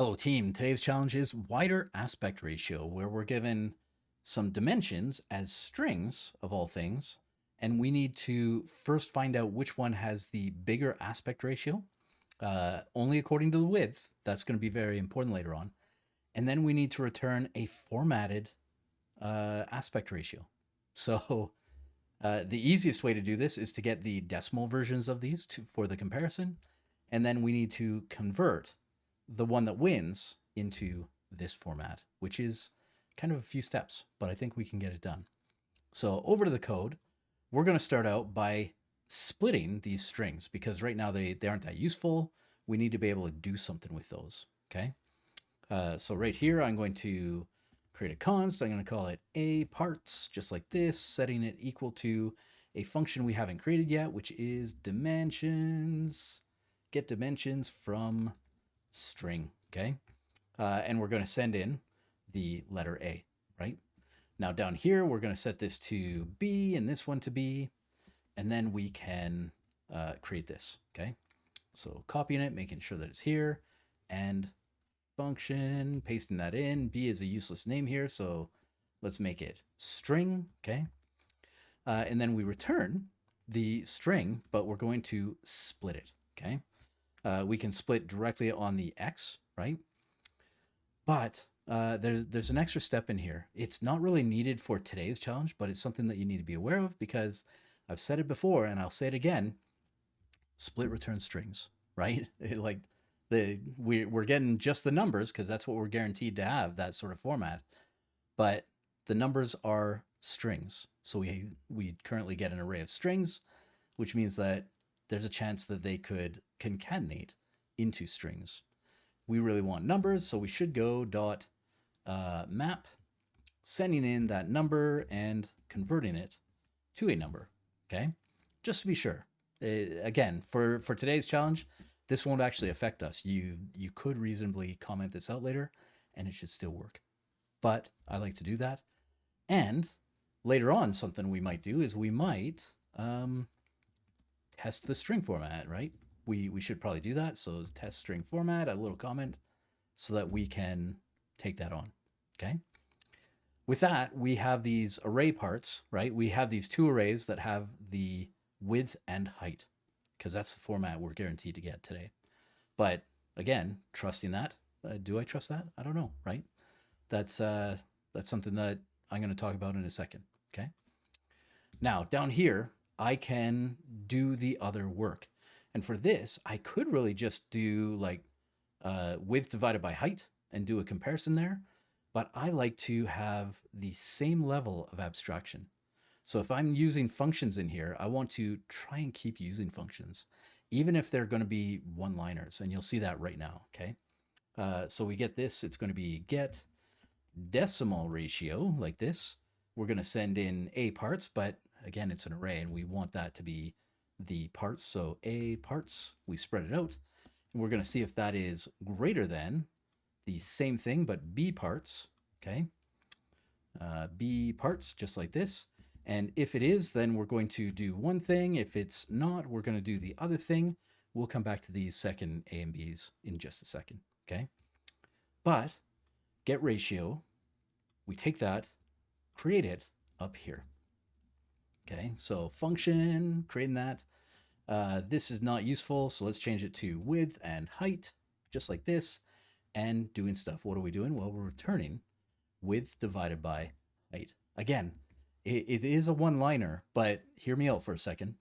Hello team, today's challenge is wider aspect ratio, where we're given some dimensions as strings of all things, and we need to first find out which one has the bigger aspect ratio, only according to the width. That's going to be very important later on. And then we need to return a formatted aspect ratio. So the easiest way to do this is to get the decimal versions of these for the comparison, and then we need to convert the one that wins into this format, which is kind of a few steps, but I think we can get it done. So over to the code, we're going to start out by splitting these strings because right now they aren't that useful. We need to be able to do something with those. Okay. So right here, I'm going to create a const. I'm going to call it a parts, just like this, setting it equal to a function we haven't created yet, which is dimensions. Get dimensions from string. Okay. And we're going to send in the letter A, right? Now down here, we're going to set this to B and this one to B, and then we can create this. Okay. So copying it, making sure that it's here, and function, pasting that in. B is a useless name here, so let's make it string, okay? And then we return the string, but we're going to split it, okay? We can split directly on the X, right? But there's an extra step in here. It's not really needed for today's challenge, but it's something that you need to be aware of because I've said it before and I'll say it again. Split return strings, right? We're getting just the numbers because that's what we're guaranteed to have, that sort of format. But the numbers are strings. So we currently get an array of strings, which means that there's a chance that they could concatenate into strings. We really want numbers, so we should go dot map, sending in that number and converting it to a number. Okay, just to be sure. Again, for today's challenge, this won't actually affect us. You could reasonably comment this out later, and it should still work. But I like to do that. And later on, something we might do is we might test the string format, right? We should probably do that. So test string format, a little comment, so that we can take that on. Okay. With that, we have these array parts, right? We have these two arrays that have the width and height, because that's the format we're guaranteed to get today. But again, trusting that, do I trust that? I don't know, right? That's something that I'm going to talk about in a second. Okay. Now down here, I can do the other work, and for this, I could really just do like width divided by height and do a comparison there. But I like to have the same level of abstraction. So if I'm using functions in here, I want to try and keep using functions, even if they're going to be one-liners. And you'll see that right now, okay? So we get this. It's going to be get decimal ratio, like this. We're going to send in a parts, but again, it's an array, and we want that to be the parts. So a parts, we spread it out. And we're going to see if that is greater than the same thing, but B parts, okay? B parts, just like this. And if it is, then we're going to do one thing. If it's not, we're going to do the other thing. We'll come back to these second A and B's in just a second, okay? But get ratio, we take that, create it up here, okay? So function, creating that. This is not useful, so let's change it to width and height, just like this. And doing stuff. What are we doing? Well, we're returning width divided by height. Again, it is a one-liner, but hear me out for a second.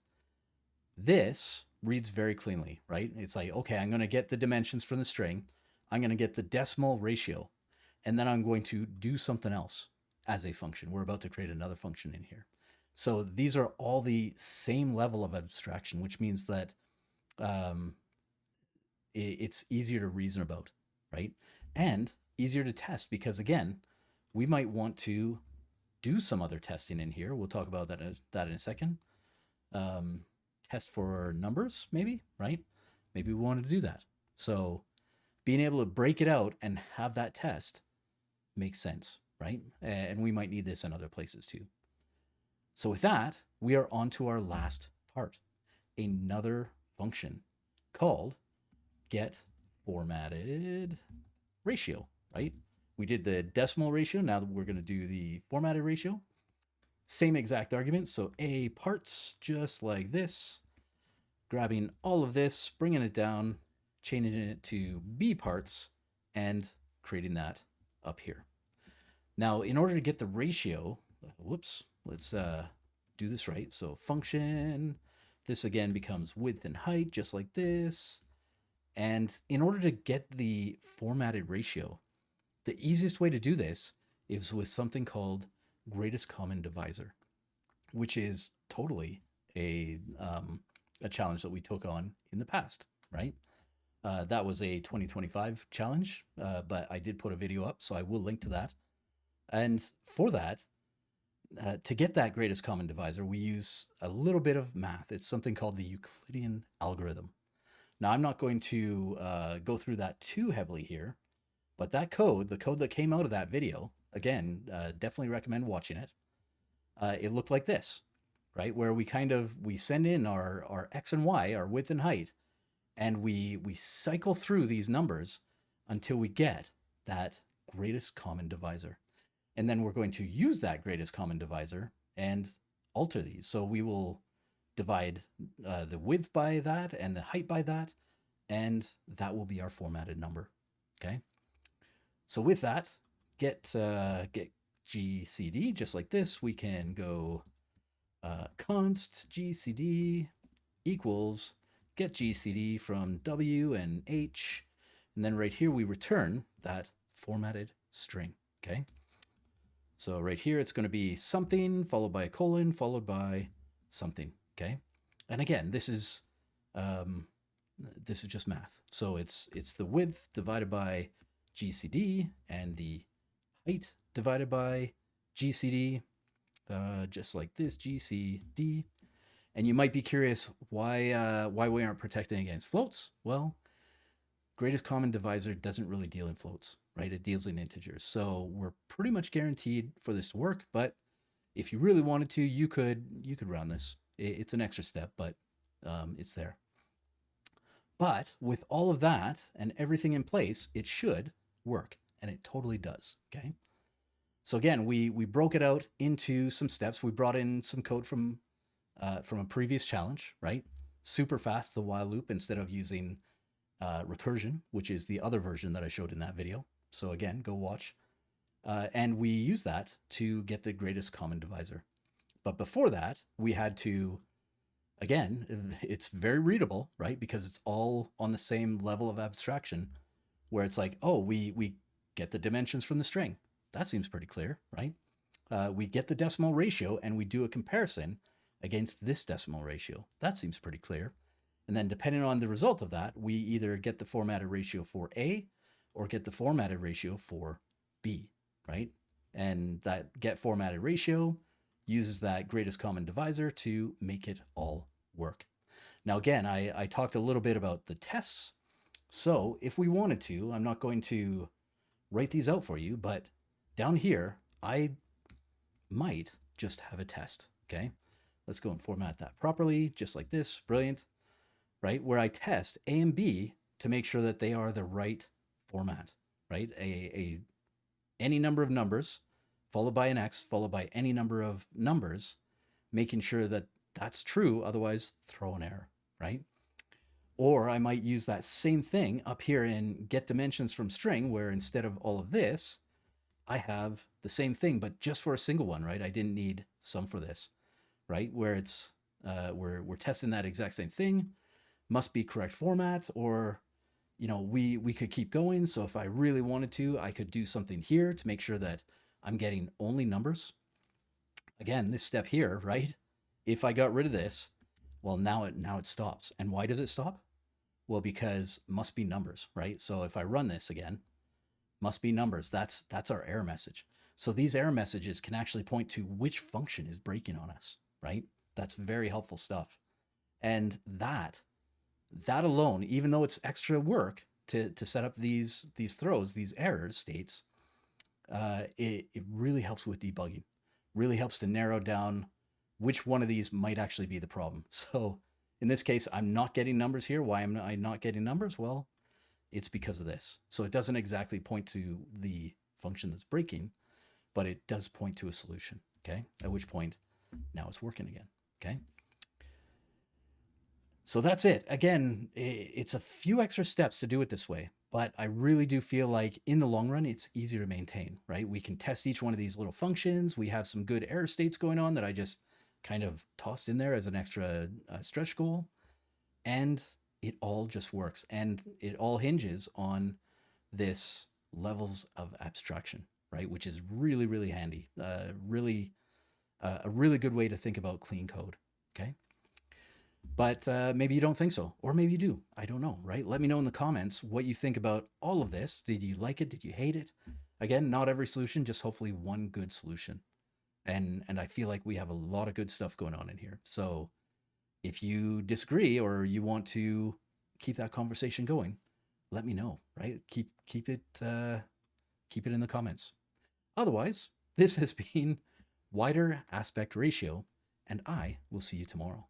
This reads very cleanly, right? It's like, okay, I'm going to get the dimensions from the string. I'm going to get the decimal ratio, and then I'm going to do something else as a function. We're about to create another function in here. So these are all the same level of abstraction, which means that it's easier to reason about, right? And easier to test because, again, we might want to do some other testing in here. We'll talk about that in a second. Test for numbers, maybe, right? Maybe we want to do that. So being able to break it out and have that test makes sense, right? And we might need this in other places too. So with that, we are on to our last part, another function called get formatted ratio, right? We did the decimal ratio. Now we're going to do the formatted ratio. Same exact argument. So A parts, just like this, grabbing all of this, bringing it down, changing it to B parts, and creating that up here. Now, in order to get the ratio, whoops, let's do this right. So function, this again becomes width and height, just like this. And in order to get the formatted ratio, the easiest way to do this is with something called greatest common divisor, which is totally a challenge that we took on in the past, right? That was a 2025 challenge, but I did put a video up, so I will link to that. And for that, to get that greatest common divisor, we use a little bit of math. It's something called the Euclidean algorithm. Now, I'm not going to go through that too heavily here, but that code, the code that came out of that video, again, definitely recommend watching it. It looked like this, right? Where we send in our X and Y, our width and height, and we cycle through these numbers until we get that greatest common divisor. And then we're going to use that greatest common divisor and alter these. So we will divide the width by that and the height by that, and that will be our formatted number. Okay. So with that, get GCD just like this. We can go const GCD equals get GCD from W and H, and then right here we return that formatted string. Okay. So right here it's going to be something followed by a colon followed by something. Okay. And again, this is just math. So it's the width divided by GCD and the height divided by GCD, just like this, GCD. And you might be curious why we aren't protecting against floats. Well, greatest common divisor doesn't really deal in floats, right? It deals in integers. So we're pretty much guaranteed for this to work. But if you really wanted to, you could round this. It's an extra step, but it's there. But with all of that and everything in place, it should work, and it totally does. Okay. So again, we broke it out into some steps. We brought in some code from a previous challenge, right? Super fast, the while loop, instead of using recursion, which is the other version that I showed in that video. So again, go watch. And we use that to get the greatest common divisor. But before that, we had to, again, it's very readable, right? Because it's all on the same level of abstraction where it's like, oh, we get the dimensions from the string. That seems pretty clear, right? We get the decimal ratio and we do a comparison against this decimal ratio. That seems pretty clear. And then depending on the result of that, we either get the formatted ratio for A or get the formatted ratio for B, right? And that get formatted ratio uses that greatest common divisor to make it all work. Now, again, I talked a little bit about the tests. So if we wanted to, I'm not going to write these out for you, but down here, I might just have a test, okay? Let's go and format that properly, just like this, brilliant, right? Where I test A and B to make sure that they are the right format, right? Any number of numbers followed by an X followed by any number of numbers, making sure that that's true, otherwise throw an error, right? Or I might use that same thing up here in get dimensions from string, where instead of all of this, I have the same thing, but just for a single one, right? I didn't need sum for this, right? Where it's, we're testing that exact same thing, must be correct format, or, you know, we could keep going. So if I really wanted to, I could do something here to make sure that I'm getting only numbers. Again, this step here, right? If I got rid of this, well, now it stops. And why does it stop? Well, because must be numbers, right? So if I run this again, must be numbers. That's our error message. So these error messages can actually point to which function is breaking on us, right? That's very helpful stuff. And that alone, even though it's extra work to set up these throws, these error states, it really helps with debugging, really helps to narrow down which one of these might actually be the problem. So in this case, I'm not getting numbers here. Why am I not getting numbers? Well, it's because of this. So it doesn't exactly point to the function that's breaking, but it does point to a solution, okay? At which point, now it's working again, okay? So that's it. Again, it's a few extra steps to do it this way, but I really do feel like in the long run, it's easier to maintain, right? We can test each one of these little functions. We have some good error states going on that I just kind of tossed in there as an extra stretch goal. And it all just works. And it all hinges on this levels of abstraction, right? Which is really, really handy. A really good way to think about clean code, okay? But maybe you don't think so, or maybe you do. I don't know, right? Let me know in the comments what you think about all of this. Did you like it? Did you hate it? Again, not every solution, just hopefully one good solution. And I feel like we have a lot of good stuff going on in here. So if you disagree or you want to keep that conversation going, let me know, right? Keep it in the comments. Otherwise, this has been Wider Aspect Ratio, and I will see you tomorrow.